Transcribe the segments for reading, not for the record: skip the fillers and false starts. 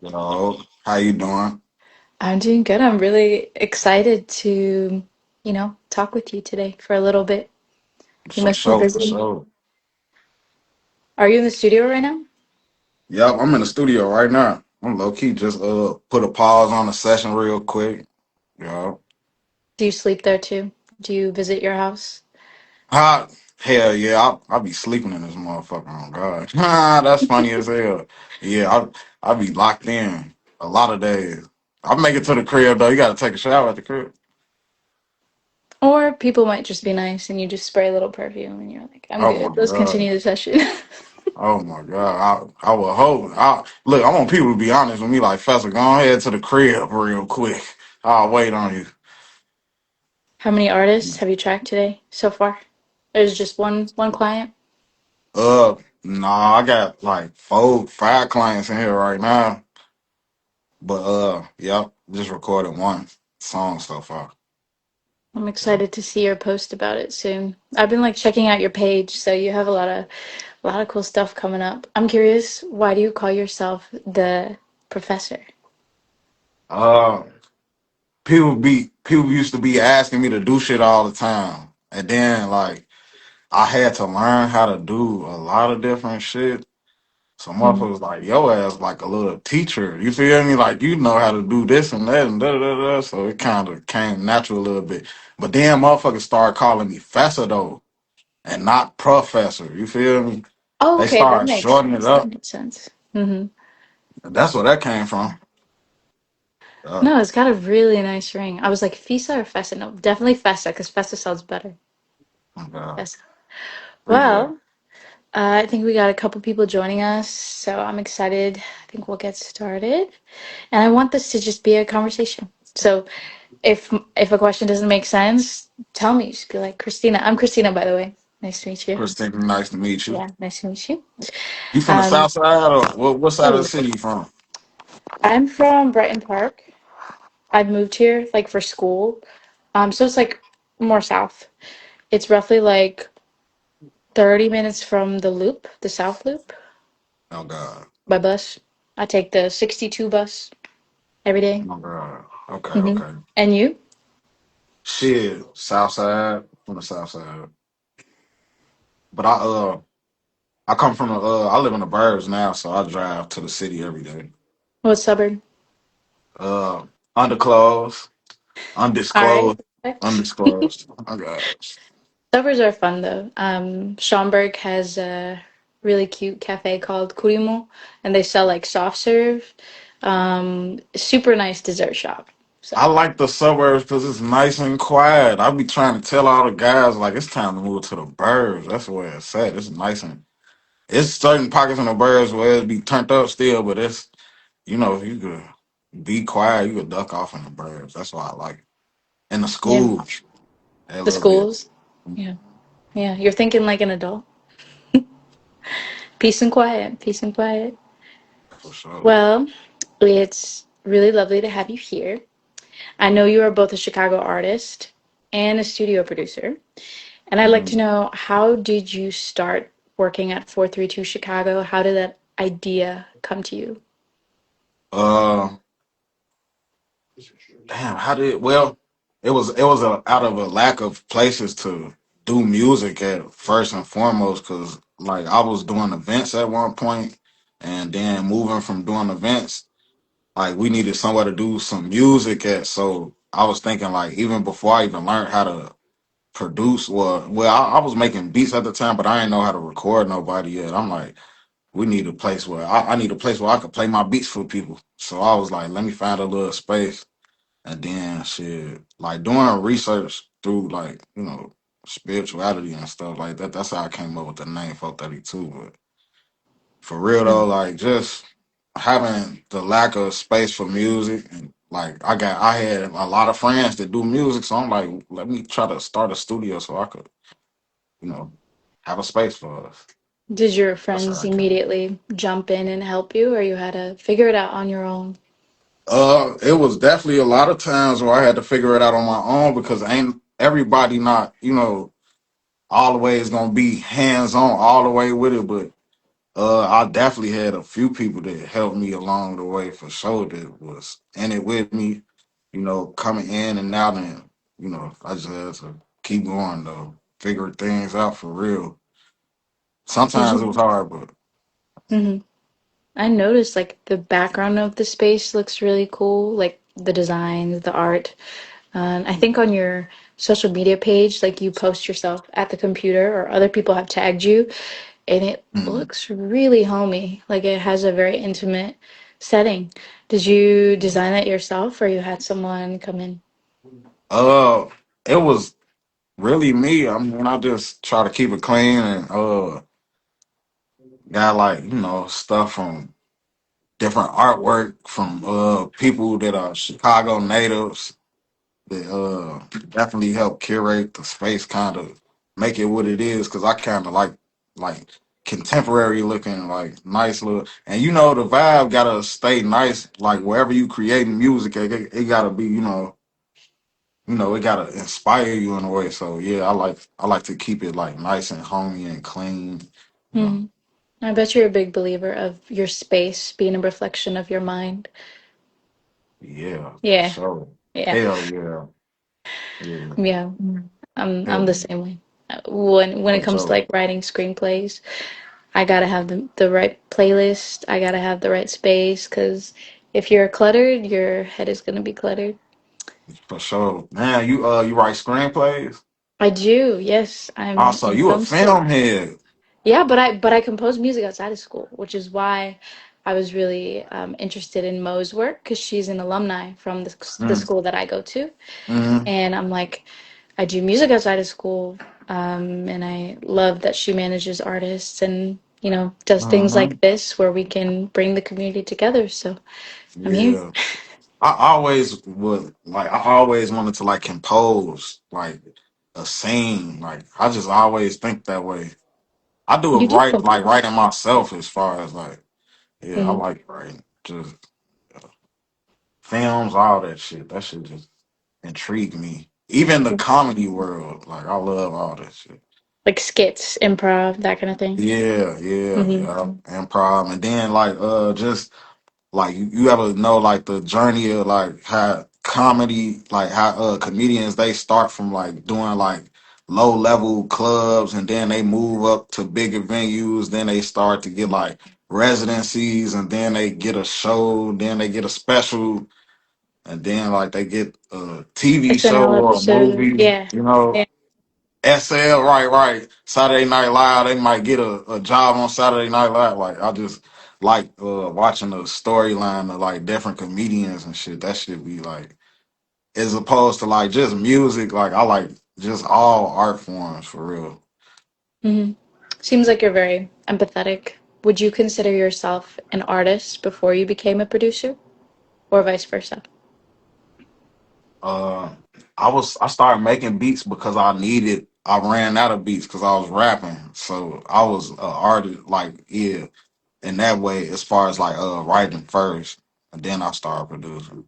Yo, how you doing? I'm doing good. I'm really excited to, talk with you today for a little bit. You For must be sure, for busy. sure. Are you in the studio right now? Yep, I'm in the studio right now. I'm low key just put a pause on the session real quick. Yo. Do you sleep there too? Do you visit your house? Ah, hell yeah, I'll be sleeping in this motherfucker on God. Ah, that's funny as hell. Yeah, I'll be locked in a lot of days. I make it to the crib though. You gotta take a shower at the crib. Or people might just be nice and you just spray a little perfume and you're like, I'm Oh good. my Let's God. continue the session. Oh my God. I will hope. Look, I want people to be honest with me like Fessa, go ahead to the crib real quick. I'll wait on you. How many artists have you tracked today so far? There's just one client. Uh, nah, I got like four, five clients in here right now. But yep, just recorded one song so far. I'm Yeah. excited to see your post about it soon. I've been like checking out your page, so you have a lot of cool stuff coming up. I'm curious, why do you call yourself the professor? Uh, people used to be asking me to do shit all the time, and then like I had to learn how to do a lot of different shit. So Mhm. motherfuckers like yo ass like a little teacher. You feel me? Like you know how to do this and that and da da da. Da. So it kind of came natural a little bit. But then motherfuckers started calling me Fessa though, and not Professor. You feel me? Oh, They okay, that started makes shortening it sense. That up. makes sense. Hmm. That's where that came from. Uh, No, it's got a really nice ring. I was like, Fisa or Fessa? No, definitely Fessa, because Fessa sounds better. uh, Fessa. appreciate it. Well, I think we got a couple people joining us, so I'm excited. I think we'll get started. And I want this to just be a conversation. So if a question doesn't make sense, tell me. Just be like, Christina. I'm Christina, by the way. Nice to meet you. Christina, nice to meet you. Yeah, nice to meet you. You from the Um, south side or what side of the oh, city you from? I'm from Brighton Park. I've moved here like for school. So it's like more south. It's roughly like 30 minutes from the loop, the South Loop, Oh God. by bus. I take the 62 bus every day. Oh God. Okay, Hmm. okay. And you? Shit, south side, from the south side. But I come from the I live in the burbs now, so I drive to the city every day. What suburb? Uh Underclothes, All right. undisclosed, Perfect. undisclosed. Oh God. Suburbs are fun though. Schaumburg has a really cute cafe called Kurimo, and they sell like soft serve. Super nice dessert shop. I So like the suburbs because it's nice and quiet. I be trying to tell all the guys like it's time to move to the burbs. That's where it's at. It's nice and it's certain pockets in the burbs where it be turned up still, but it's if you could be quiet, you could duck off in the burbs. That's why I like it. In the yeah, schools, a the little bit. schools. Yeah, yeah. You're thinking like an adult. Peace and quiet. Peace and quiet. For sure. Well, it's really lovely to have you here. I know you are both a Chicago artist and a studio producer, and I'd like to Mhm. know, how did you start working at 432 Chicago? How did that idea come to you? Uh, damn, how did well? It was out of a lack of places to do music at first and foremost, because like I was doing events at one point, and then moving from doing events, like we needed somewhere to do some music at. So I was thinking like even before I even learned how to produce, I was making beats at the time, but I didn't know how to record nobody yet. I'm like, we need a place where I need a place where I could play my beats for people. So I was like, let me find a little space. And then shit, like doing research through like, spirituality and stuff like that. That's how I came up with the name 432. But for real though, like just having the lack of space for music and like I had a lot of friends that do music, so I'm like, let me try to start a studio so I could, you know, have a space for us. Did your That's how friends I came. immediately jump in and help you, or you had to figure it out on your own? It was definitely a lot of times where I had to figure it out on my own because ain't everybody not, always gonna be hands on all the way with it. But I definitely had a few people that helped me along the way for sure that was in it with me, coming in and out, and I just had to keep going though, figure things out for real. Did Sometimes it was you? hard, but Hmm. I noticed like the background of the space looks really cool, like the designs, the art. I think on your social media page, like you post yourself at the computer or other people have tagged you, and it mm, looks really homey. Like it has a very intimate setting. Did you design that yourself or you had someone come in? uh, it was really me. I mean, I just try to keep it clean and got like stuff from different artwork from people that are Chicago natives that definitely help curate the space, kind of make it what it is. Because I kind of like contemporary looking, like nice look, and the vibe gotta stay nice. Like wherever you creating music, it gotta be it gotta inspire you in a way. So yeah, I like to keep it like nice and homey and clean. You know. Hmm. I bet you're a big believer of your space being a reflection of your mind. Yeah, for Yeah, sure. yeah, Hell yeah. Yeah. yeah. I'm Hell the yeah. same way. When it For comes to sure. like writing screenplays, I gotta have the right playlist. I gotta have the right space because if you're cluttered, your head is gonna be cluttered. For sure. Man, you write screenplays? I do, yes. I'm Also, in you a film school. film head. Yeah, but I compose music outside of school, which is why I was really interested in Mo's work because she's an alumni from the Mm, school that I go to, mm, and I'm like, I do music outside of school, and I love that she manages artists and does things mm-hmm. like this where we can bring the community together. So I'm here. Yeah. I always wanted to like compose like a scene. Like I just always think that way. I do it You do right, like compose. writing myself as far as like, yeah, I Hmm. like writing. Just films, all that shit. That shit just intrigue me. Even the comedy world, like I love all that shit. Like skits, improv, that kind of thing. Yeah, yeah, Hmm. yeah. Improv, and then like just like you ever know like the journey of like how comedy, like how comedians they start from like doing like low level clubs and then they move up to bigger venues, then they start to get like residencies and then they get a show, then they get a special, and then like they get a TV show SNL or a episode. movie, Yeah. Yeah. SL, right, right. Saturday Night Live, they might get a job on Saturday Night Live. Like I just like watching the storyline of like different comedians and shit. That should be like as opposed to like just music, like I like just all art forms for real. Hmm. Seems like you're very empathetic. Would you consider yourself an artist before you became a producer, or vice versa? Uh I started making beats because I ran out of beats because I was rapping. So I was an artist, like yeah, in that way as far as like writing first, and then I started producing.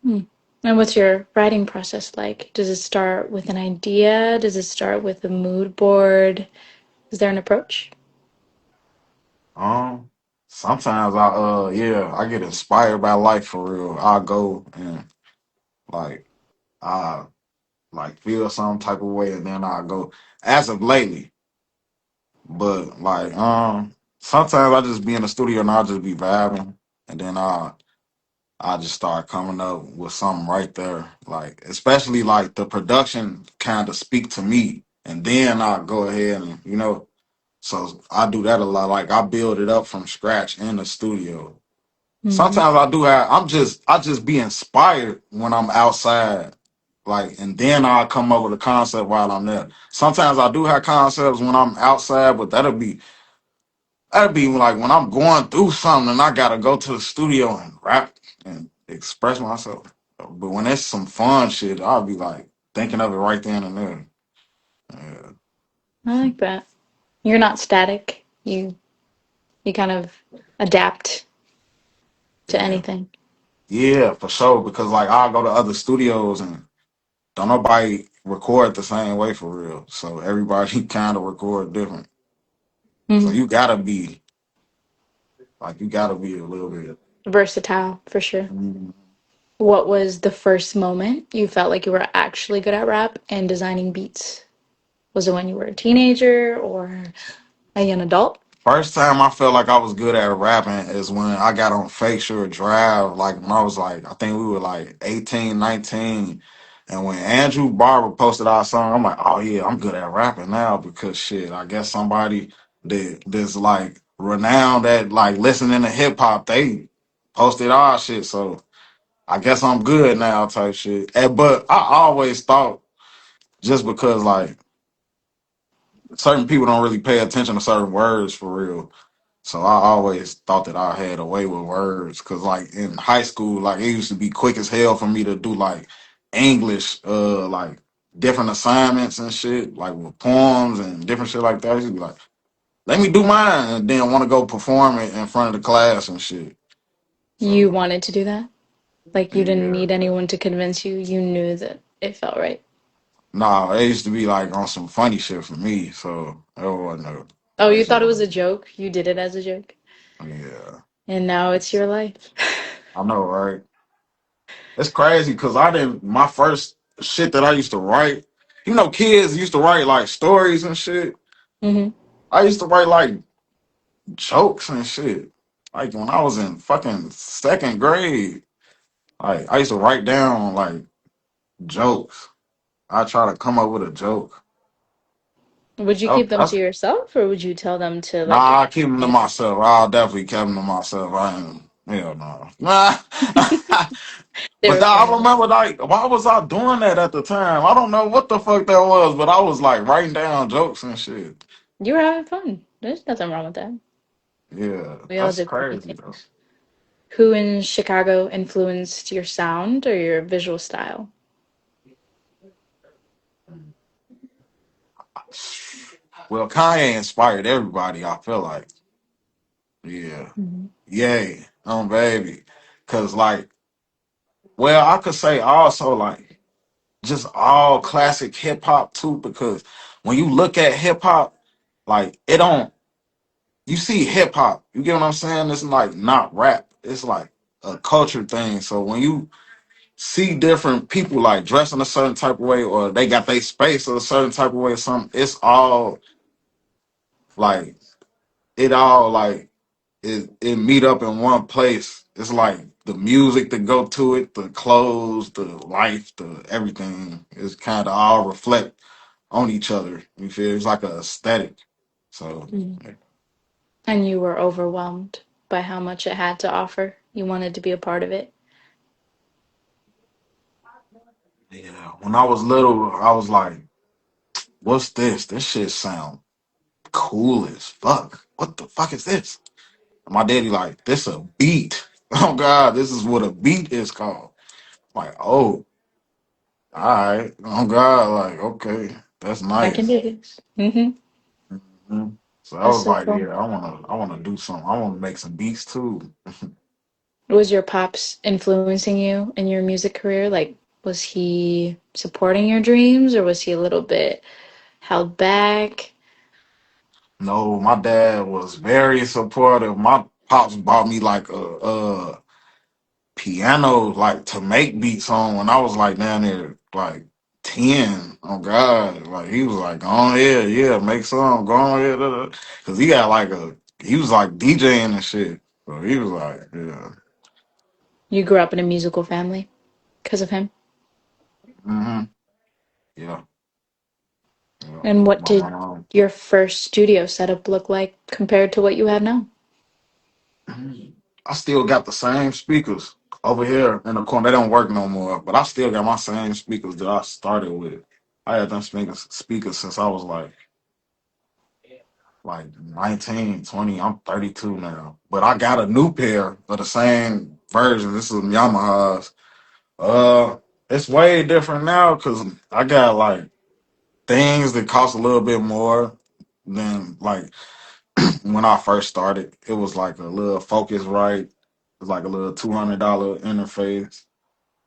Hmm. And what's your writing process like? Does it start with an idea? Does it start with a mood board? Is there an approach? Um, Sometimes I get inspired by life for real. I go and like I like feel some type of way and then I go as of lately. But like sometimes I just be in the studio and I'll just be vibing and then I just start coming up with something right there. Like especially like the production kind of speak to me and then I go ahead and so I do that a lot. Like I build it up from scratch in the studio. Hmm. Sometimes I do have. I just be inspired when I'm outside, like, and then I'll come up with a concept while I'm there. Sometimes I do have concepts when I'm outside, but that'll be like when I'm going through something and I gotta go to the studio and rap and express myself. But when it's some fun shit, I'll be like thinking of it right then and there. Yeah, I like that. You're not static. You kind of adapt to yeah, anything. yeah, for sure. Because like I'll go to other studios and don't nobody record the same way for real. So everybody kind of record different. So Hmm. you gotta be a little bit. Versatile for sure. Mm. What was the first moment you felt like you were actually good at rap and designing beats? Was it when you were a teenager or a young adult? First time I felt like I was good at rapping is when I got on Fake Sure Drive. Like when I was like, I think we were like 18, 19. And when Andrew Barber posted our song, I'm like, oh yeah, I'm good at rapping now because shit, I guess somebody that's like renowned at like listening to hip hop, they posted our shit. So I guess I'm good now type shit. But I always thought just because like certain people don't really pay attention to certain words for real. So I always thought that I had a way with words, cause like in high school, like it used to be quick as hell for me to do like English, like different assignments and shit, like with poems and different shit like that. I used to be like, let me do mine, and then want to go perform it in front of the class and shit. You So wanted to do that? Like you didn't yeah, need anyone to convince you, you knew that it felt right. nah, it used to be like on some funny shit for me. So it wasn't Oh, you thought it actually, was a joke? You did it as a joke. yeah, And now it's your life. I know, right? It's crazy because I didn't. My first shit that I used to write, kids used to write like stories and shit. Hmm. I used to write like jokes and shit. Like when I was in fucking second grade, like I used to write down like jokes. I try to come up with a joke. Would you Oh, keep them to that's yourself or would you tell them to like your nah. I keep them to classmates? myself. I'll definitely keep them to myself. I ain't. Hell no. Nah. They But were I funny. remember, like, why was I doing that at the time? I don't know what the fuck that was, but I was like writing down jokes and shit. You were having fun. There's nothing wrong with that. Yeah, We all that's did funny crazy though. things. Who in Chicago influenced your sound or your visual style? Well, Kanye inspired everybody. I feel like, yeah, Mhm. yay, baby, cause like, well, I could say also like just all classic hip hop too, because when you look at hip hop, like it don't. You see hip hop, you get what I'm saying? It's like not rap. It's like a culture thing. So when you see different people like dressing a certain type of way or they got their space a certain type of way or something, it's all like it meet up in one place. It's like the music to go to it, the clothes, the life, the everything is kind of all reflect on each other. You feel it's like a aesthetic. So Mhm. And you were overwhelmed by how much it had to offer. You wanted to be a part of it. yeah, when I was little, I was like, "What's this? This shit sound cool as fuck. What the fuck is this?" My daddy like, this a beat. Oh God, this is what a beat is called. Like, oh, all right. Oh God, like, okay, that's I can nice. do this. Hmm. Mhm. So I That's was so like, cool. yeah, I wanna do something. I wanna make some beats too. Was your pops influencing you in your music career? Like, was he supporting your dreams or was he a little bit held back? No, my dad was very supportive. My pops bought me like a piano like to make beats on when I was like down there like 10. Oh God. Like he was like, go on ahead, yeah, make some, go on ahead. Cause he got like he was like DJing and shit. So he was like, yeah. You grew up in a musical family because of him? Hmm. Yeah. Yeah. And what My did mom. your first studio setup look like compared to what you have now? I still got the same speakers over here in the corner. They don't work no more, but I still got my same speakers that I started with. I had them speakers since I was like 19, 20. I'm 32 now. But I got a new pair of the same version. This is Yamaha's. It's way different now because I got like things that cost a little bit more than like when I first started. It was like a little Focusrite. It was like a little $200 interface.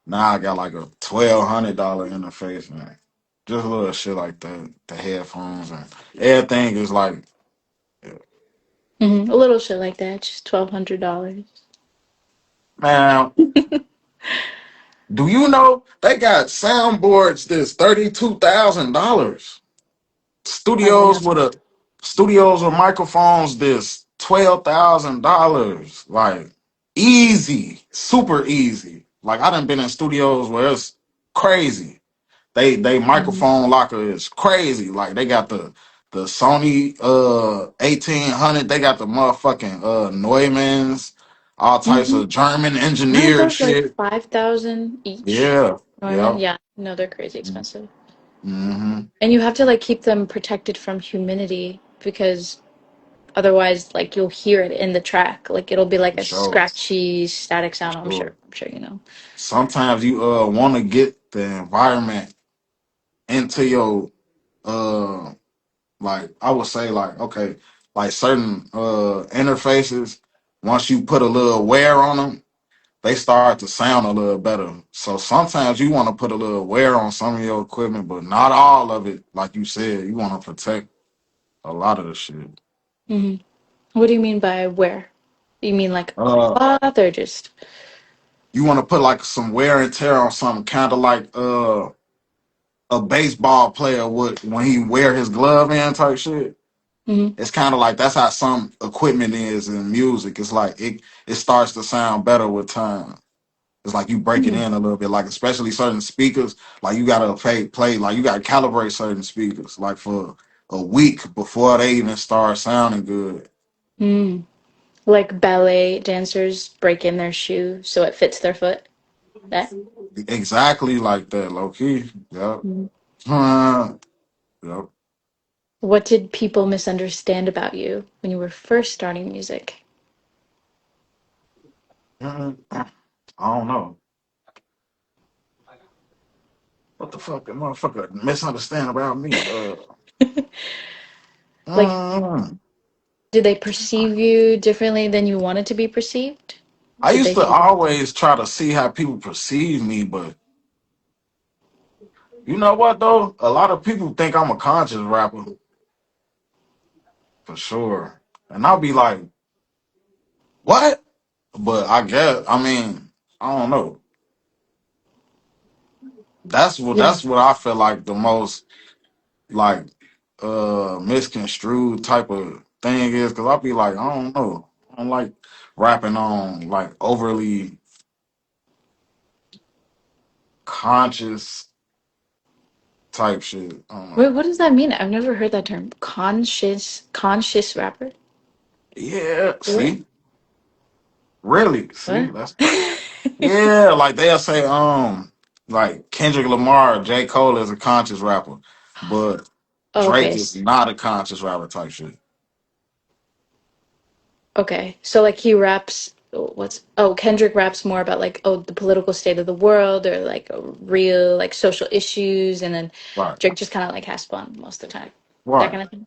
Now I got like a $1,200 interface, man. Just a little shit like that. The headphones and everything is like A little shit like that, just $1,200. Man, do you know they got soundboards that's $32,000? I did not. Studios with microphones that's $12,000. Like easy, super easy. Like I done been in studios where it's crazy. They Mhm. microphone locker is crazy. Like they got the Sony 1800, they got the motherfucking Neumanns, all types Mhm. of German Aren't engineered those like shit. 5,000 each? Yeah. Norman? Yeah. Yeah, no, they're crazy expensive. Mm-hmm. And you have to like keep them protected from humidity because otherwise like you'll hear it in the track. Like it'll be like For a sure. scratchy static For sound, sure. I'm sure you know. Sometimes you want to get the environment into your uh like I would say like okay, like certain interfaces, once you put a little wear on them, they start to sound a little better. So sometimes you want to put a little wear on some of your equipment, but not all of it. Like you said, you want to protect a lot of the shit. Hmm. What do you mean by where? You mean like a Uh cloth or just you want to put like some wear and tear on something, kind of like a baseball player would when he wear his glove in type shit. hmm It's kind of like that's how some equipment is in music. It's like it starts to sound better with time. It's like you break it hmm in a little bit, like especially certain speakers. Like you gotta play like you gotta calibrate certain speakers, like for a week before they even start sounding good. mm. Like ballet dancers break in their shoe so it fits their foot? That? Exactly like that, low key. Yep. Mhm. Yep. What did people misunderstand about you when you were first starting music? I don't know what the fuck, the motherfucker misunderstand about me. Like, Mm, did they perceive you differently than you wanted to be perceived? I Did used they to think, always try to see how people perceive me, but you know what though? A lot of people think I'm a conscious rapper for sure, and I'll be like, "What?" But I guess I mean I don't know. yeah, That's what I feel like the most like misconstrued type of thing is because I'll be like, I don't know, I don't like rapping on like overly conscious type shit. I don't wait, know. what does that mean? I've never heard that term. Conscious rapper? Yeah, What? see, really, see, What? that's yeah. Like they'll say, like Kendrick Lamar, J. Cole is a conscious rapper, but Oh, Drake okay. is not a conscious rapper type shit. Okay. So like he raps Kendrick raps more about like the political state of the world or like real like social issues and then Right, Drake just kind of like has fun most of the time. That right. kind of thing.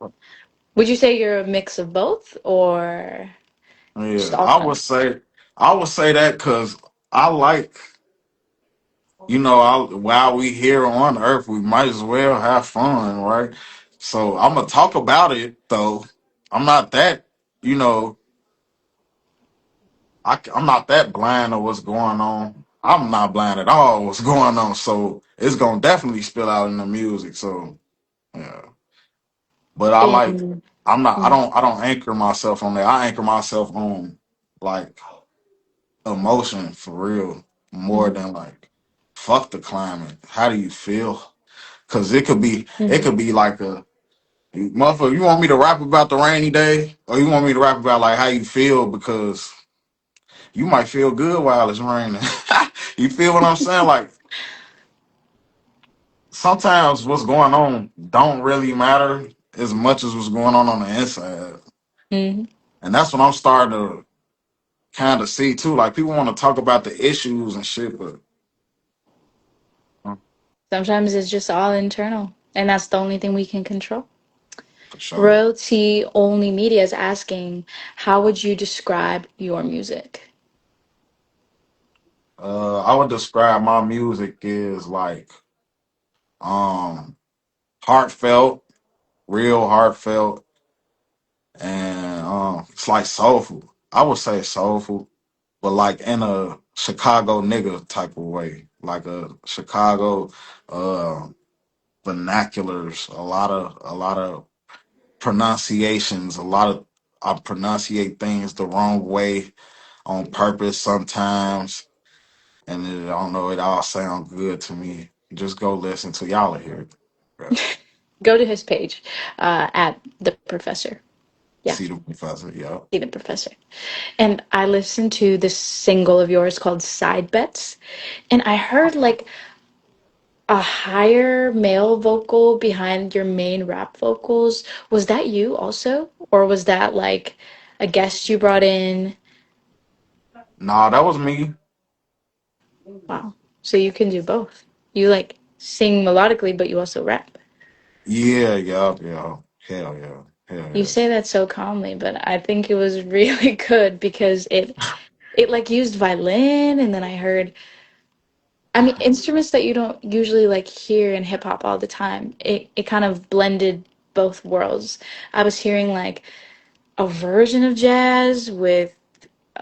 Would you say you're a mix of both or just Yeah, all sides? I would say that because I like, while we here on Earth, we might as well have fun, right? So I'm gonna talk about it though. I'm not that, you know, I'm not that blind of what's going on. I'm not blind at all what's going on. So it's gonna definitely spill out in the music. So yeah, but I like. In I'm not. mm, I don't anchor myself on that. I anchor myself on like emotion for real more mhm, than like fuck the climate. How do you feel? Because it mhm. could be like a motherfucker. You want me to rap about the rainy day, or you want me to rap about like how you feel because you might feel good while it's raining. You feel what I'm saying? Like sometimes what's going on don't really matter as much as what's going on the inside, Mhm. and that's what I'm starting to kind of see too. Like people want to talk about the issues and shit, but uh, Sometimes it's just all internal, and that's the only thing we can control. for sure. Royalty only media is asking, how would you describe your music? I would describe my music as like um heartfelt, real heartfelt, and it's like soulful. I would say soulful, but like in a Chicago nigga type of way, like a Chicago uh vernaculars, a lot of pronunciations, a lot of I pronunciate things the wrong way on purpose sometimes, and I don't know, it all sound good to me. Just go listen to y'all hear it. Bro. Go to his page at the professor. Yeah, See the professor, yeah. see the professor. And I listened to this single of yours called Side Bets. And I heard like a higher male vocal behind your main rap vocals. Was that you also? Or was that like a guest you brought in? Nah, that was me. Wow. So you can do both. You like sing melodically, but you also rap. Yeah, yeah, yeah. Hell yeah. Hell You yeah. say that so calmly, but I think it was really good because it like used violin and then I heard I mean instruments that you don't usually like hear in hip hop all the time. It kind of blended both worlds. I was hearing like a version of jazz with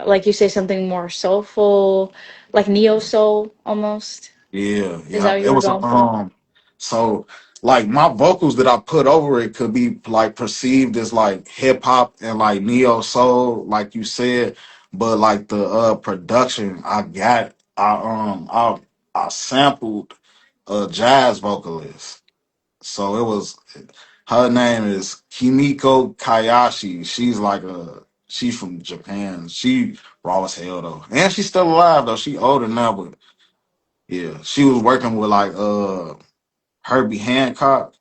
like you say something more soulful, like neo soul almost. Yeah, Is that yeah. what It you were was going for? so like my vocals that I put over it could be like perceived as like hip hop and like neo soul, like you said, but like the production I sampled a jazz vocalist. So it was her name is Kimiko Kayashi. She's from Japan. She raw as hell though. And she's still alive though. She older now, but yeah, she was working with like Herbie Hancock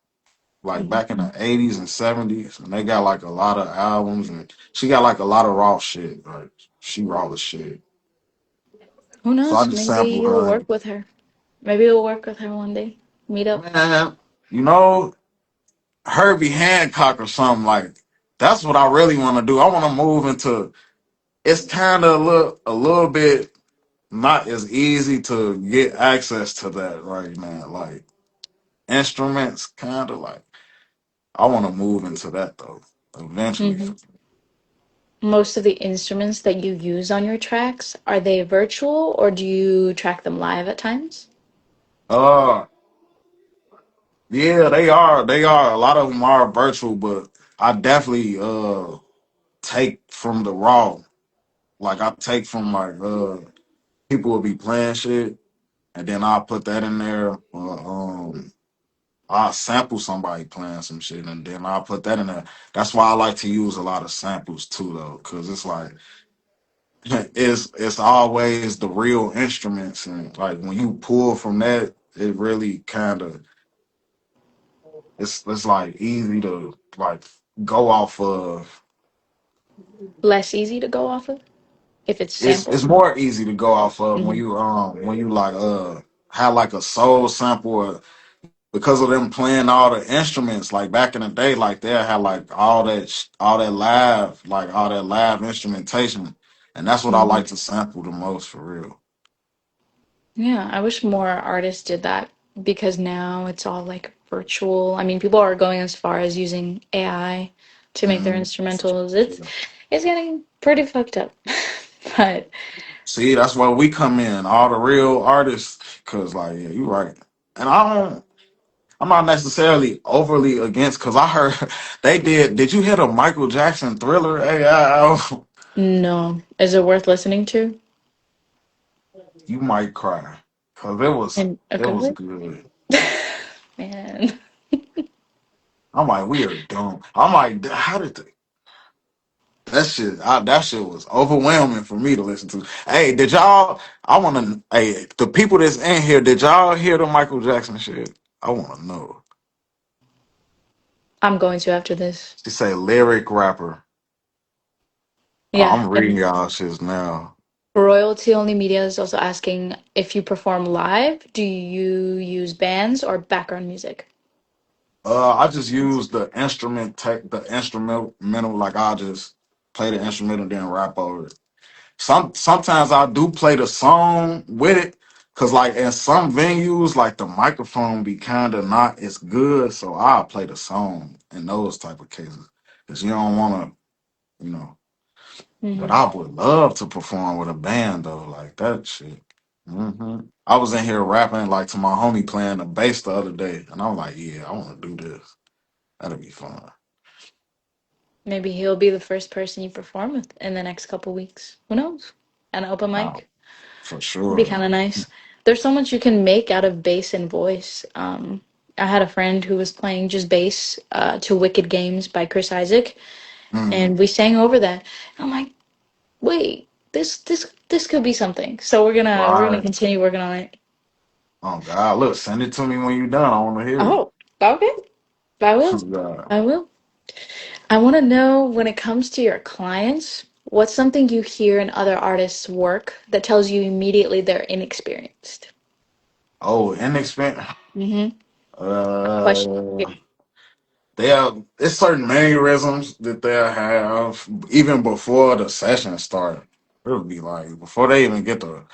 like Mhm. back in the 80s and 70s, and they got like a lot of albums, and she got like a lot of raw shit. Like she raw as shit. Who So I knows? just Maybe sampled you'll her. work with her. Maybe you'll work with her one day. Meet up. Man, you know Herbie Hancock or something like. That's what I really want to do. I want to move into. It's kind of a little bit not as easy to get access to that right now. Like instruments, kind of like. I want to move into that though eventually. Hmm. Most of the instruments that you use on your tracks, are they virtual or do you track them live at times? Uh, yeah, they are. They are. A lot of them are virtual, but I definitely take from the raw. Like I take from like people will be playing shit, and then I'll put that in there. I'll sample somebody playing some shit, and then I'll put that in there. That's why I like to use a lot of samples too, though, because it's like it's always the real instruments, and like when you pull from that, it really kind of it's like easy to like go off of. Less easy to go off of if it's It's sampled? more easy to go off of Hmm. when you like have like a soul sample or, because of them playing all the instruments like back in the day, like they had like all that live instrumentation, and that's what I Hmm. like to sample the most for real. Yeah, I wish more artists did that because now it's all like virtual. I mean, people are going as far as using AI to make their Mhm. instrumentals. It's getting pretty fucked up. But See, that's why we come in, all the real artists, because like yeah, you right, and I'm not necessarily overly against because I heard they did. Did you hear the Michael Jackson Thriller AI? no, is it worth listening to? You might cry because it was In a it good was way? good. Man. I'm like, we are dumb. I'm like, how did that shit? That shit was overwhelming for me to listen to. Hey, did y'all? I want to. Hey, the people that's in here, did y'all hear the Michael Jackson shit? I want to know. I'm going to after this. She say lyric rapper. Oh, Yeah, I'm reading and y'all shits now. Royalty Only Media is also asking if you perform live, do you use bands or background music? I just use the instrumental. Like I just play the instrumental and then rap over it. Sometimes I do play the song with it, cause like in some venues, like the microphone be kind of not as good, so I'll play the song in those type of cases, cause you don't want to, you know. But Hmm. I would love to perform with a band though, like that shit. I was in here rapping like to my homie playing the bass the other day, and I'm like, yeah, I want to do this. That'd be fun. Maybe he'll be the first person you perform with in the next couple weeks. Who knows? An open Nah, mic for would be sure. kind of nice. There's so much you can make out of bass and voice. I had a friend who was playing just bass to Wicked Games by Chris Isaac, Mm, and we sang over that. I'm like, wait, this could be something. So we're gonna right. continue working on it. Oh God, look, send it to me when you're done. I want to hear it. Oh, okay. I will. Yeah. I will. I want to know when it comes to your clients, what's something you hear in other artists' work that tells you immediately they're inexperienced? Oh, inexpensive. Mm-hmm. Question. Uh, it's certain mannerisms that they'll have even before the session start. It'll be like before they even get to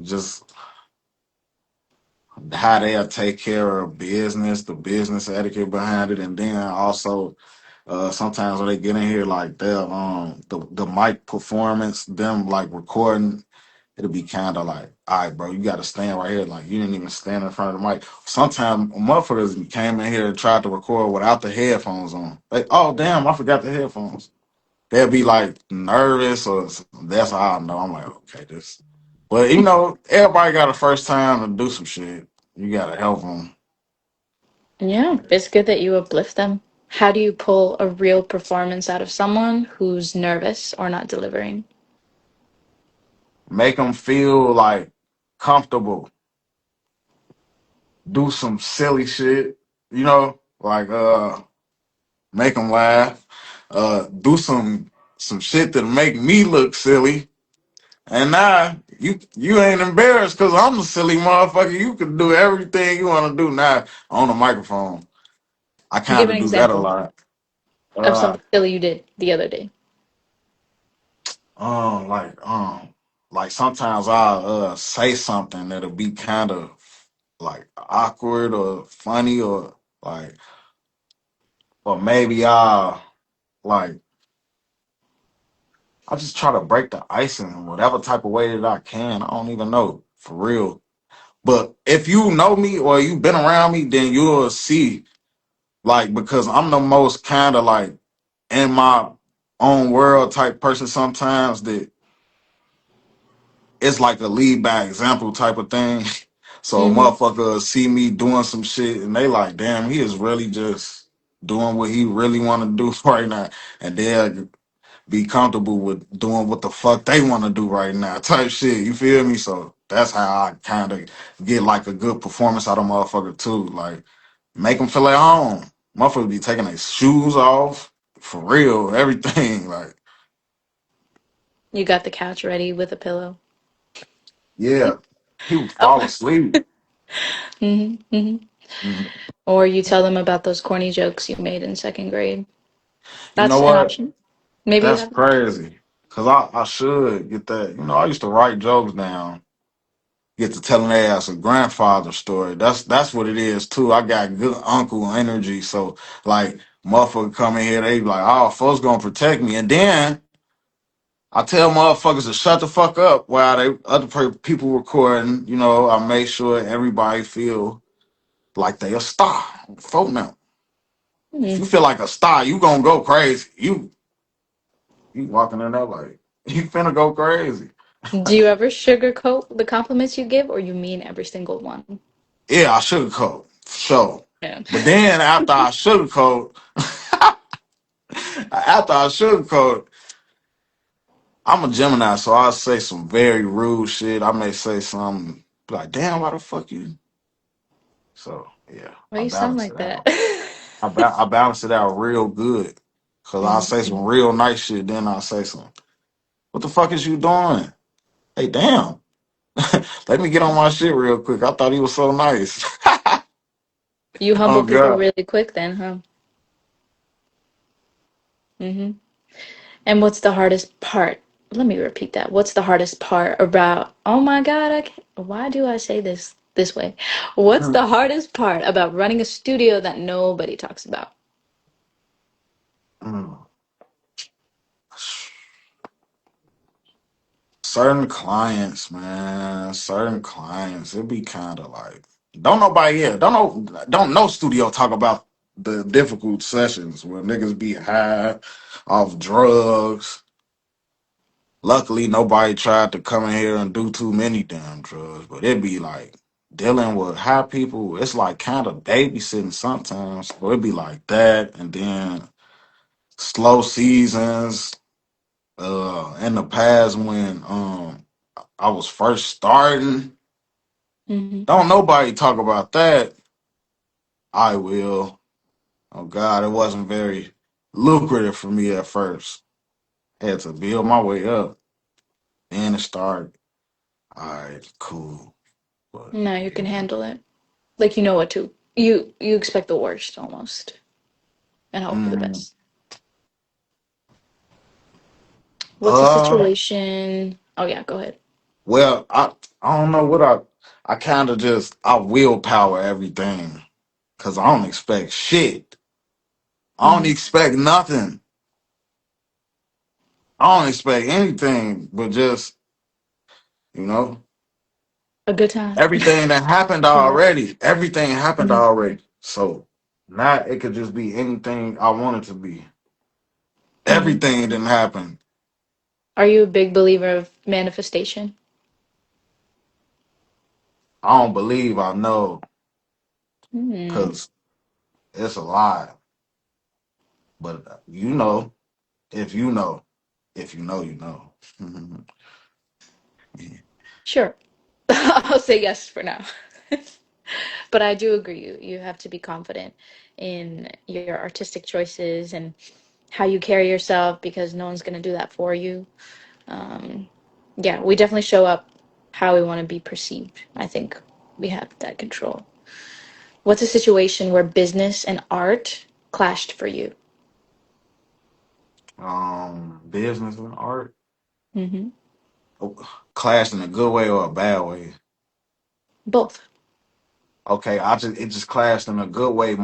just how they'll take care of business, the business etiquette behind it, and then also sometimes when they get in here, like they'll the mic performance, them like recording, it'll be kind of like, all right, bro, you got to stand right here, like you didn't even stand in front of the mic. Sometimes motherfuckers came in here and tried to record without the headphones on. Like, oh damn, I forgot the headphones. They'll be like nervous, or that's how I know. I'm like, okay, this. But you know, everybody got a first time to do some shit. You gotta help them. Yeah, it's good that you uplift them. How do you pull a real performance out of someone who's nervous or not delivering? Make them feel like comfortable. Do some silly shit. You know, like make them laugh. Do some shit that make me look silly. And now you ain't embarrassed because I'm a silly motherfucker. You can do everything you want to do now on the microphone. I Give kind an of do that a example lot. of Uh, something silly you did the other day. um, like like sometimes I'll say something that'll be kind of like awkward or funny or like, or maybe like I just try to break the ice in whatever type of way that I can. I don't even know for real. But if you know me or you've been around me, then you'll see like because I'm the most kind of like in my own world type person sometimes that it's like a lead by example type of thing. So Mm-hmm. motherfucker see me doing some shit and they like, damn, he is really just doing what he really want to do right now. And they'll be comfortable with doing what the fuck they want to do right now type shit. You feel me? So that's how I kind of get like a good performance out of motherfucker too. Like make them feel at home. Motherfucker be taking their shoes off for real, everything. Like, You got the couch ready with a pillow. yeah, he would Oh. fall asleep. Hmm. Hmm. Mhm. Or you tell them about those corny jokes you made in second grade. You know That's an what? option. Maybe you That's haven't. crazy. Cause I should get that. You know, I used to write jokes down, get to telling their ass a grandfather story. That's what it is too. I got good uncle energy. So like motherfucker come in here, they be like, oh, folks gonna protect me. And then I tell motherfuckers to shut the fuck up while they other people recording. You know, I make sure everybody feel like they a star. Folk now. If Mm. you feel like a star, you gonna go crazy. You walking in there like you finna go crazy. Do you ever sugarcoat the compliments you give, or you mean every single one? Yeah, I sugarcoat for sure. Yeah. But then after I sugarcoat, I'm a Gemini, so I say some very rude shit. I may say something like, "Damn, why the fuck you?" So yeah, Why I you sound balance like it that? out. I balance it out real good. Cause I Mhm, say some mhm. real nice shit, then I say some. What the fuck is you doing? Hey, damn. Let me get on my shit real quick. I thought he was so nice. You Oh humble people God. really quick then, huh? Hmm. And what's the hardest part? Let me repeat that. What's the hardest part about, oh my God, I can't, why do I say this way? What's the hardest part about running a studio that nobody talks about? Mm. certain clients, man, certain clients, it be kind of like don't nobody here, don't no studio talk about the difficult sessions where niggas be high off drugs. Luckily, nobody tried to come in here and do too many damn drugs, but it be like dealing with high people. It's like kind of babysitting sometimes. So it be like that, and then slow seasons. In the past when I was first starting, Hmm. don't nobody talk about that. I will. Oh God, it wasn't very lucrative for me at first. Had to build my way up. Then it started. All right, cool. But No, you can yeah. handle it. Like you know what to. You expect the worst almost, and hope for the Mm, best. What's a uh, situation? Oh yeah, go ahead. well, I don't know what I kind of just I willpower everything because I don't expect shit. I don't Hmm. expect nothing. I don't expect anything, but just you know A good time. everything that happened Yeah. already. Everything happened Hmm. already. So now it could just be anything I want it to be. Hmm. Everything didn't happen. Are you a big believer of manifestation? I don't believe I know Hmm. because it's a lie. But you know, if you know, if you know, you know. Sure. I'll say yes for now. But I do agree. You have to be confident in your artistic choices and how you carry yourself because no one's going to do that for you. Um, yeah, we definitely show up how we want to be perceived. I think we have that control. What's a situation where business and art clashed for you? Business and art Hmm. oh, clash in a good way or a bad way. Both. Okay, I just it just clashed in a good way.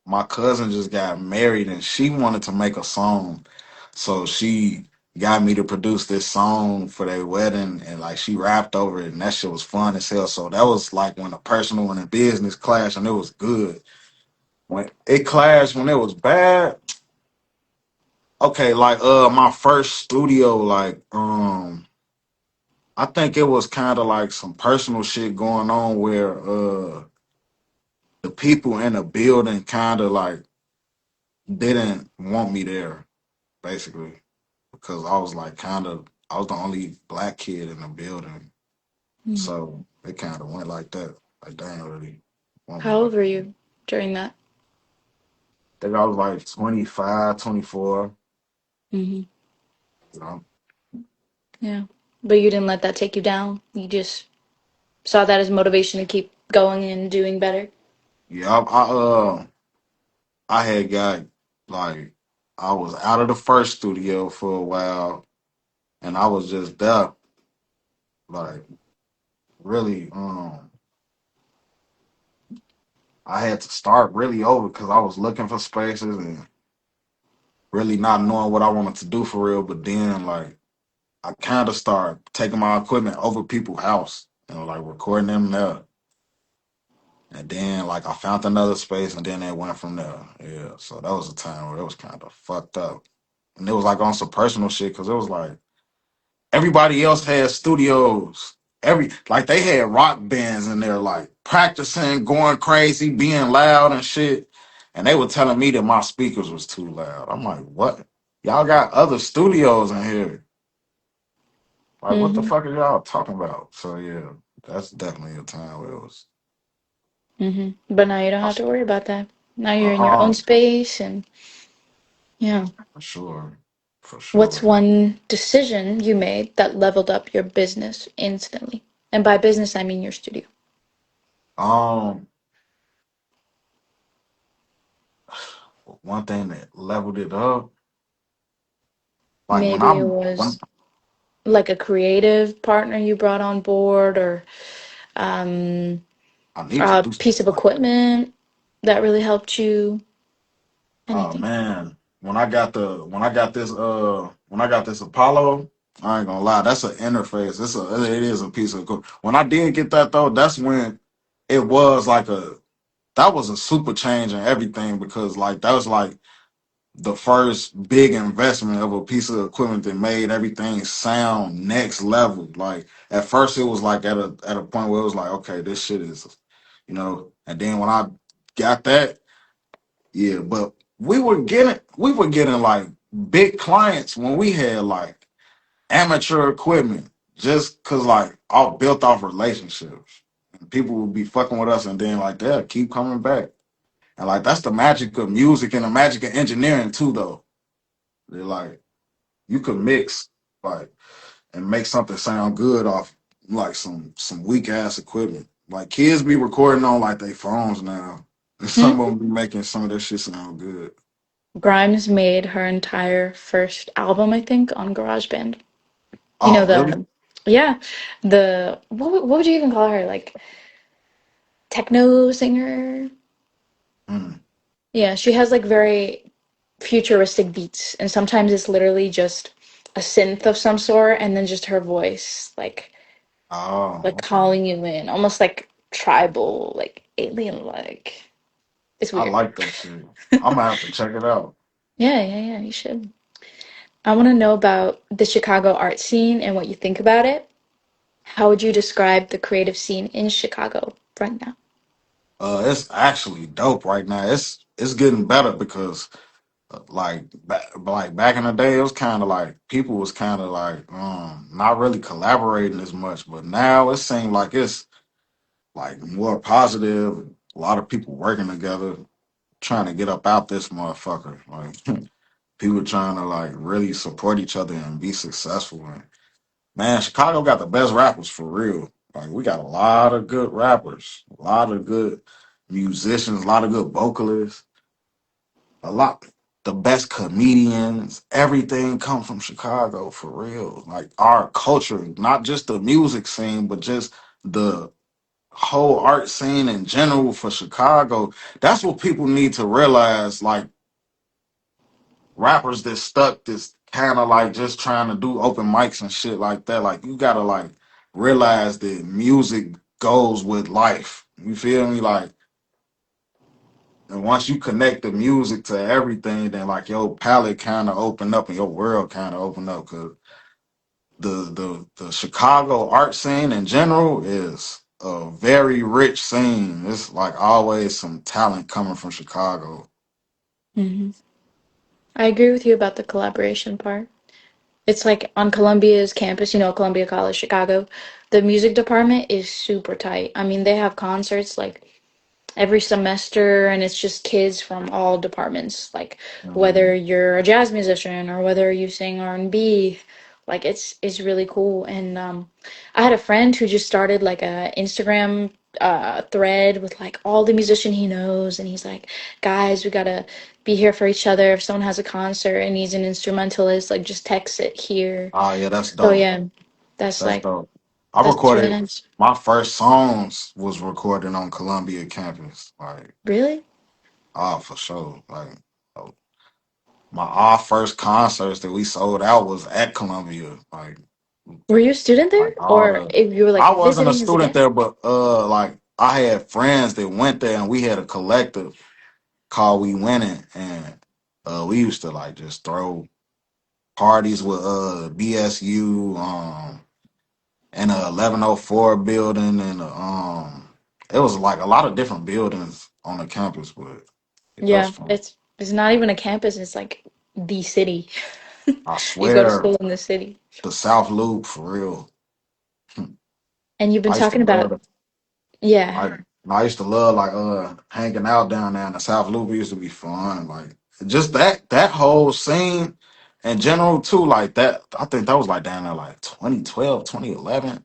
My cousin just got married and she wanted to make a song. So she got me to produce this song for their wedding and like she rapped over it and that shit was fun as hell. So that was like when the personal and the business clashed and it was good. When it clashed when it was bad, okay, like my first studio, like I think it was kind of like some personal shit going on where the people in the building kind of like didn't want me there, basically, because I was like kind of I was the only black kid in the building, Mm. so it kind of went like that. Like they didn't really want me How like old were that. you during that? I think I was like 25, 24. Hmm. You know, Yeah. But you didn't let that take you down. You just saw that as motivation to keep going and doing better. yeah, I had got like I was out of the first studio for a while, and I was just there, like really. I had to start really over because I was looking for spaces and really not knowing what I wanted to do for real. But then like I kind of started taking my equipment over people's house and like recording them there. And then like I found another space and then it went from there. Yeah. So that was a time where it was kind of fucked up. And it was like on some personal shit because it was like everybody else had studios. Every like they had rock bands in there, like practicing, going crazy, being loud and shit. And they were telling me that my speakers was too loud. I'm like, what? Y'all got other studios in here. Like, what the Hmm. fuck are y'all talking about? So yeah, that's definitely a time where it was. Hmm. But now you don't have to worry about that. Now you're in your own Uh-uh, space and yeah. for sure, for What's sure. one decision you made that leveled up your business instantly? And by business, I mean your studio. Um, one thing that leveled it up, like when Maybe it I'm when was like a creative partner you brought on board or um, I need to a do piece something of like that. equipment that really helped you. Oh Anything. man, when I got this Apollo, I ain't gonna lie, that's an interface. It is a piece of equipment. When I did get that though, that's when it was like a that was a super change in everything because like that was like the first big investment of a piece of equipment that made everything sound next level. Like at first it was like at a point where it was like, okay, this shit is, and then when I got that, yeah, but we were getting like big clients when we had like amateur equipment just cause like all built off relationships. And people would be fucking with us and then like they'll keep coming back. And like that's the magic of music and the magic of engineering too though. They're like you could mix like and make something sound good off like some weak ass equipment. Like kids be recording on like their phones now. And some of Hmm? them be making some of their shit sound good. Grimes made her entire first album, I think, on GarageBand. You know Oh, really? the, yeah, the what would you even call her? Like techno singer? Mm. Yeah, she has like very futuristic beats, and sometimes it's literally just a synth of some sort, and then just her voice, like Oh, okay. calling you in, almost like tribal, like alien like. It's I weird. like that shit. I'm gonna have to check it out. Yeah, yeah, yeah, you should. I want to know about the Chicago art scene and what you think about it. How would you describe the creative scene in Chicago right now? It's actually dope right now. It's getting better because like back in the day, it was kind of like people was kind of like not really collaborating as much, but now it seems like it's like more positive. A lot of people working together, trying to get up out this motherfucker. Like people trying to like really support each other and be successful. And man, Chicago got the best rappers for real. Like we got a lot of good rappers, a lot of good musicians, a lot of good vocalists, a lot the best comedians. Everything come from Chicago for real. Like our culture, not just the music scene, but just the whole art scene in general for Chicago. That's what people need to realize. Like rappers that stuck this kind of like just trying to do open mics and shit like that. Like you gotta like realize that music goes with life. You feel me? Like, and once you connect the music to everything, then like your palette kind of open up and your world kind of open up. Cause the Chicago art scene in general is a very rich scene. It's like always some talent coming from Chicago. Hmm. I agree with you about the collaboration part. It's like on Columbia's campus, Columbia College, Chicago, the music department is super tight. I mean, they have concerts like every semester, and it's just kids from all departments, like whether Mhm. you're a jazz musician or whether you sing R&B. Like it's really cool. And I had a friend who just started like a Instagram thread with like all the musician he knows, and he's like, guys, we gotta be here for each other. If someone has a concert and needs an instrumentalist, like just text it here. Oh yeah, that's So dope. yeah, that's That's like dope. I that's really recorded nice. my first songs was recorded on Columbia campus. Like, Really? oh, for sure. Like, oh, my our first concerts that we sold out was at Columbia. Were you a student there, Like all or the. if you were like I wasn't a visiting as a student guest? there, but like I had friends that went there, and we had a collective called We Winning, and we used to like just throw parties with BSU. In a 1104 building and it was like a lot of different buildings on the campus, but it was Yeah, fun. it's not even a campus, it's like the city. I You go to swear, school in the city. the South Loop for real. And you've been I used to talking love about, it. yeah, I used to love like hanging out down there in the South Loop. It used to be fun. Like just that whole scene in general too, like that I think that was like down there like 2012, 2011,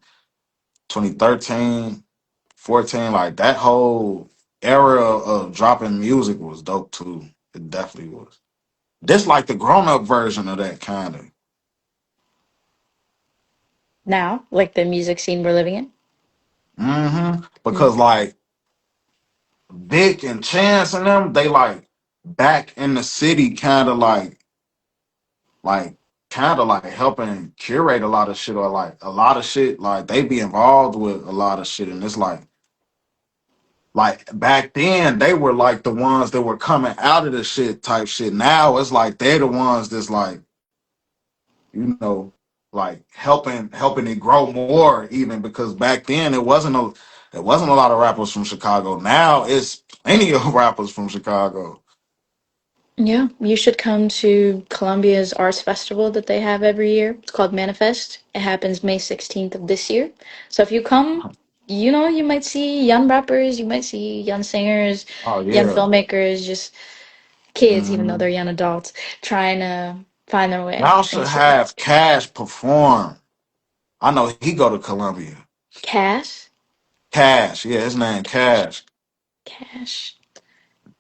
2013, 14. Like that whole era of dropping music was dope too. It definitely was. This like the grown up version of that kind of. now, like the music scene we're living in. Because Mm. like Vic and Chance and them, they like back in the city kind of like kind of like helping curate a lot of shit, or like a lot of shit. Like they be involved with a lot of shit, and it's like back then they were like the ones that were coming out of the shit type shit. Now it's like they're the ones that's like, like helping it grow more, even because back then it wasn't a lot of rappers from Chicago. Now it's plenty of rappers from Chicago. Yeah, you should come to Columbia's arts festival that they have every year. It's called Manifest. It happens May 16th of this year. So if you come, you might see young rappers, you might see young singers, Oh young yeah. filmmakers, just kids, even though Hmm. they're young adults, trying to find their way Y'all in the should city. have Cash perform. I know he go to Columbia. Cash? Cash, yeah, his name Cash. Cash.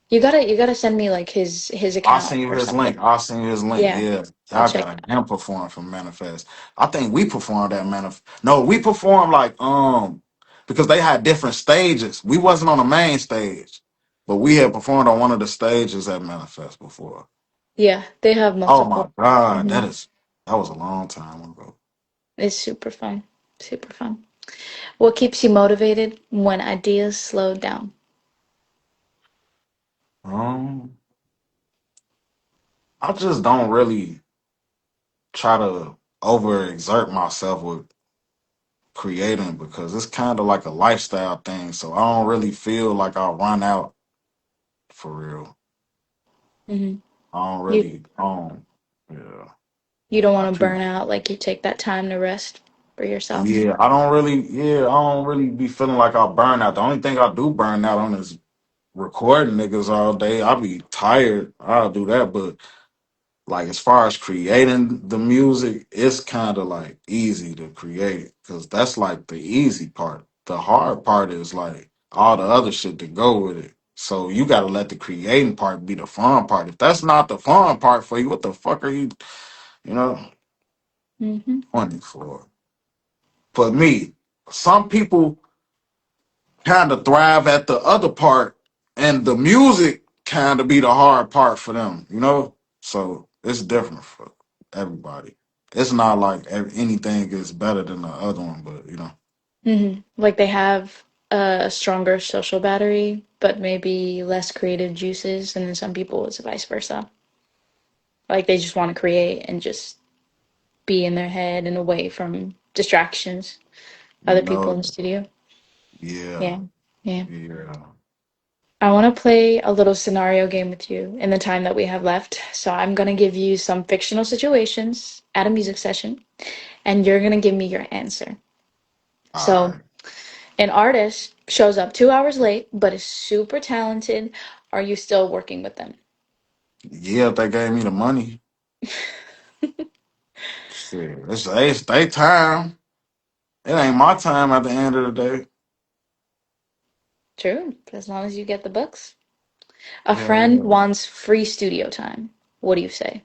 You gotta send me like his I'll account send you or his link. something. I'll send you his link. Yeah, Yeah, I'll y'all check got it out. him perform for Manifest. I think we performed at Manifest. No, we performed like because they had different stages. We wasn't on the main stage, but we had performed on one of the stages at Manifest before. Yeah, they have Oh my multiple. god, Hmm. that was a long time ago. It's super fun. Super fun. What keeps you motivated when ideas slow down? Um, I just don't really try to overexert myself with creating because it's kind of like a lifestyle thing. So I don't really feel like I'll run out for real. Hmm. I don't You really, yeah. you don't I want to keep, burn out, like you take that time to rest for yourself. I don't really be feeling like I'll burn out. The only thing I do burn out on is recording niggas all day. I'll be tired. I'll do that. But like as far as creating the music, it's kind of like easy to create because that's like the easy part. The hard part is like all the other shit to go with it. So you got to let the creating part be the fun part. If that's not the fun part for you, what the fuck are you know, Hmm. doing it for? For me, some people kind of thrive at the other part, and the music kind of be the hard part for them. So it's different for everybody. It's not like anything is better than the other one, but. Like they have a stronger social battery, but maybe less creative juices, and then some people it's vice versa. Like they just want to create and just be in their head and away from distractions, You other people in know, the studio. yeah, Yeah. Yeah. yeah. I want to play a little scenario game with you in the time that we have left. So I'm going to give you some fictional situations at a music session, and you're going to give me your answer. All So right. an artist shows up 2 hours late, but is super talented. Are you still working with them? Yeah, if they gave me the money, shit, it's their time. It ain't my time at the end of the day. True, as long as you get the books. A Hell friend yeah, wants free studio time. What do you say?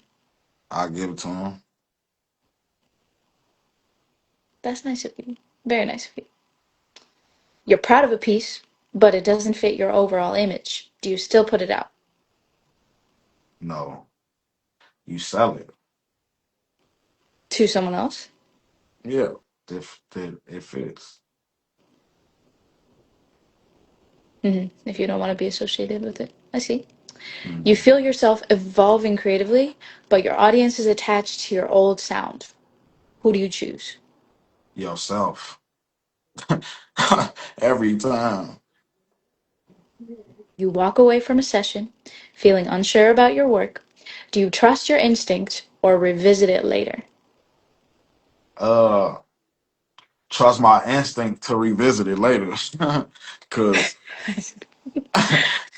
I'll give it to them. That's nice of you. Very nice of you. You're proud of a piece, but it doesn't fit your overall image. Do you still put it out No, you sell it. to someone else? Yeah, if it fits. If you don't want to be associated with it. I see. You Mhm. feel yourself evolving creatively, but your audience is attached to your old sound. Who do you choose? Yourself every time. You walk away from a session feeling unsure about your work. Do you trust your instinct or revisit it later? Uh, trust my instinct to revisit it later, because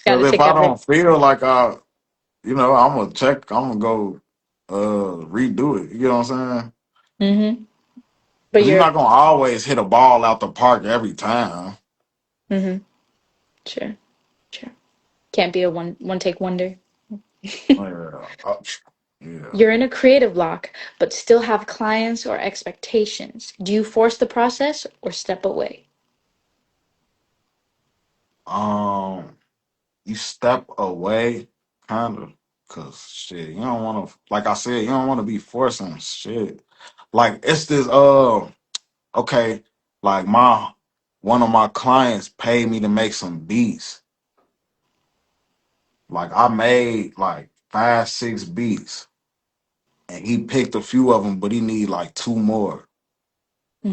Gotta if take I that risk. don't feel like I'm gonna check. I'm gonna go redo it. You know what I'm saying? Mm-hmm. But Because you're you're, not gonna always hit a ball out the park every time. mm-hmm. Sure, sure. Can't be a one take wonder. Yeah, yeah. You're in a creative block, but still have clients or expectations. Do you force the process or step away? You step away, kind of, Cause shit, you don't want to, like I said, you don't want to be forcing shit. Like it's this, okay, like one of my clients paid me to make some beats. Like I made like 5, 6 beats, and he picked a few of them, but he need like two more.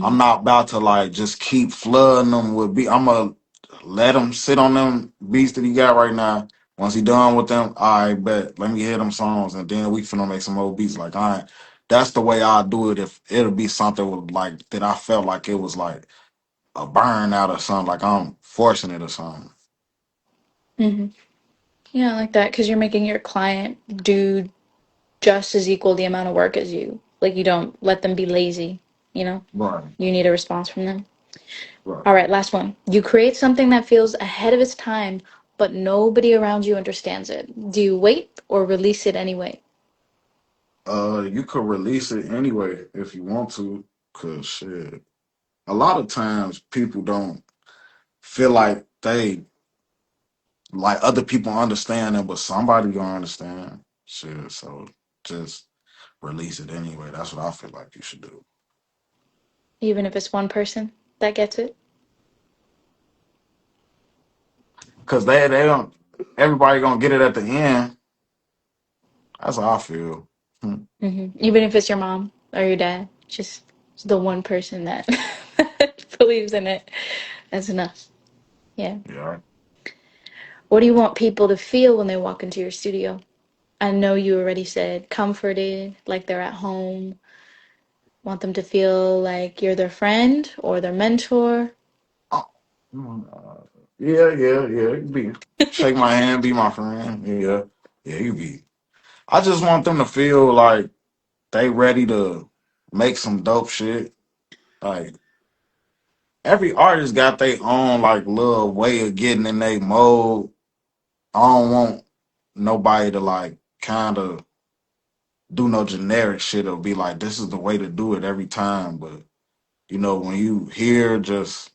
I'm Mhm. not about to like just keep flooding them with beats. I'm gonna let him sit on them beats that he got right now. Once he done with them, I bet let me hear them songs, and then we finna make some more beats. Like that's the way I do it. If it'll be something with like that, I felt like it was like a burnout or something. Like I'm forcing it or something. Mhm. Yeah, I like that because you're making your client do just as equal the amount of work as you. Like you don't let them be lazy, you know? Right, You need a response from them. right. All right, last one. You create something that feels ahead of its time, but nobody around you understands it. Do you wait or release it anyway? You could release it anyway if you want to, cause shit. A lot of times people don't feel like they like other people understand it, but somebody gonna understand. Shit, so just release it anyway. That's what I feel like you should do. Even if it's one person that gets it? Cause they don't. Everybody gonna get it at the end. That's how I feel. Hmm. Even if it's your mom or your dad, just the one person that believes in it. That's enough. Yeah. Yeah. What do you want people to feel when they walk into your studio? I know you already said comforted, like they're at home. Want them to feel like you're their friend or their mentor. Oh, yeah. You be shake my hand, be my friend. Yeah. You be. I just want them to feel like they ready to make some dope shit. Like every artist got their own like little way of getting in their mode. I don't want nobody to like kind of do no generic shit or be like this is the way to do it every time. But when you hear, just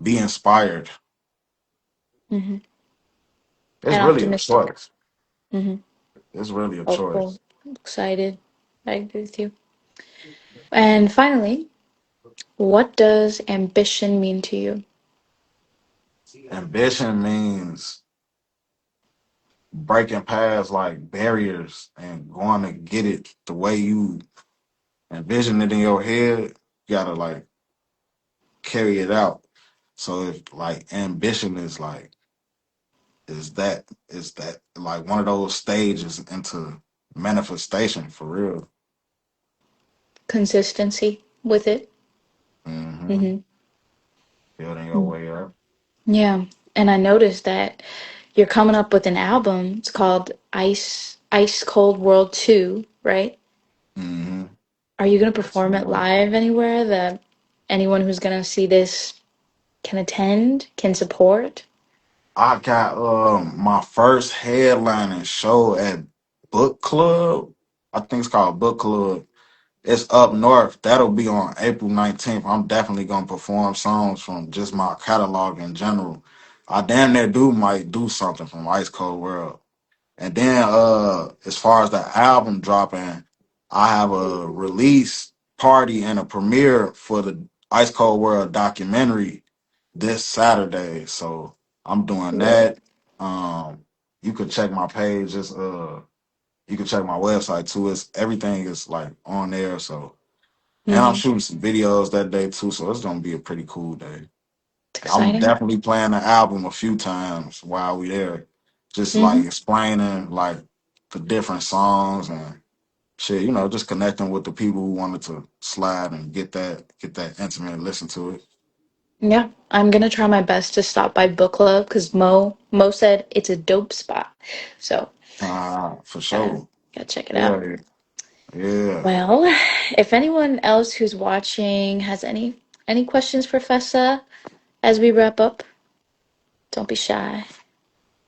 be inspired. Hmm. It's And really a optimistic. choice. Hmm. It's really a Hopeful. choice. Excited. I agree with you. And finally, what does ambition mean to you? Ambition means breaking past like barriers and going to get it the way you envision it in your head. You gotta like carry it out. So if like ambition is that like one of those stages into manifestation for real. Consistency with it. Mm-hmm. Hmm. Building your way up. Yeah. And I noticed that you're coming up with an album. It's called Ice Cold World 2, right? Mm-hmm. Are you going to That's perform it one. live anywhere that anyone who's going to see this can attend, can support? I got my first headlining show at Book Club. I think it's called Book Club. It's up north. That'll be on April 19th. I'm definitely gonna perform songs from just my catalog in general. I damn near might do something from Ice Cold World. And then as far as the album dropping, I have a release party and a premiere for the Ice Cold World documentary this Saturday. So I'm doing Whoa. that. You can check my page. You can check my website too. It's everything is like on there. So and I'm Mm-hmm. shooting some videos that day too. So it's gonna be a pretty cool day. It's I'm exciting. definitely playing the album a few times while we there, just like Mm-hmm. explaining like the different songs and shit. Just connecting with the people who wanted to slide and get that intimate and listen to it. Yeah, I'm gonna try my best to stop by book club because Mo said it's a dope spot. So For gotta sure. gotta check it out. Yeah, yeah. Well, if anyone else who's watching has any questions for Fessa as we wrap up, don't be shy.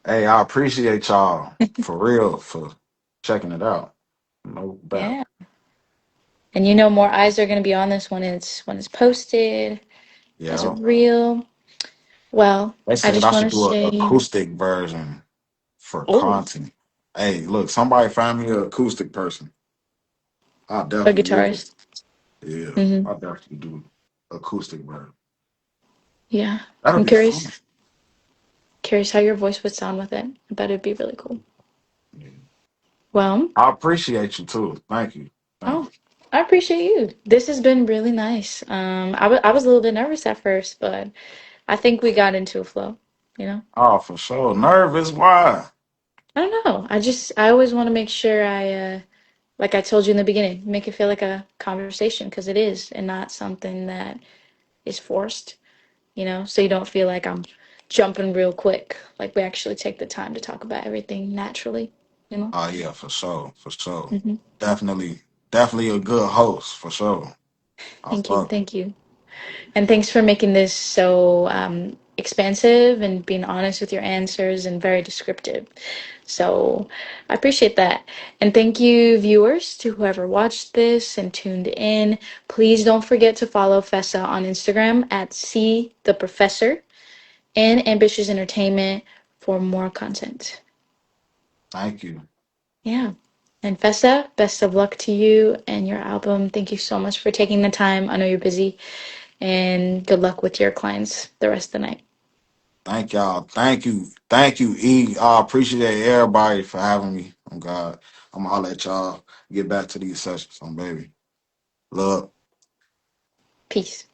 Hey, I appreciate y'all for real for checking it out. No doubt. Yeah. And you know more eyes are gonna be on this when it's posted as a Yeah. reel. Well, They I said just I wanna should do an say, acoustic version for oh, content. Hey, look, somebody find me an acoustic person. I'll A definitely do it. guitarist. Yeah, Hmm. I'll definitely do acoustic version. Yeah. That'll I'm be fun. curious how your voice would sound with it. I bet it'd be really cool. Yeah. Well, I appreciate you too. Thank you. Thank oh, you. I appreciate you. This has been really nice. I was a little bit nervous at first, but I think we got into a flow, you know? Oh, for sure. Nervous? Why? I don't know. I always want to make sure like I told you in the beginning, make it feel like a conversation because it is and not something that is forced, you know? So you don't feel like I'm jumping real quick. Like we actually take the time to talk about everything naturally, you know? Oh yeah, for sure. For sure. Hmm. Definitely, definitely a good host, for sure. I Thank you. fuck. Thank you. And thanks for making this so expansive and being honest with your answers and very descriptive. So I appreciate that. And thank you, viewers, to whoever watched this and tuned in. Please don't forget to follow Fessa on Instagram at See the Professor and Ambitious Entertainment for more content. Thank you. Yeah. And Fessa, best of luck to you and your album. Thank you so much for taking the time. I know you're busy. And good luck with your clients the rest of the night. Thank y'all. Thank you. Thank you, E. I appreciate everybody for having me. Oh God. I'm gonna let y'all get back to these sessions. On baby. Love. Peace.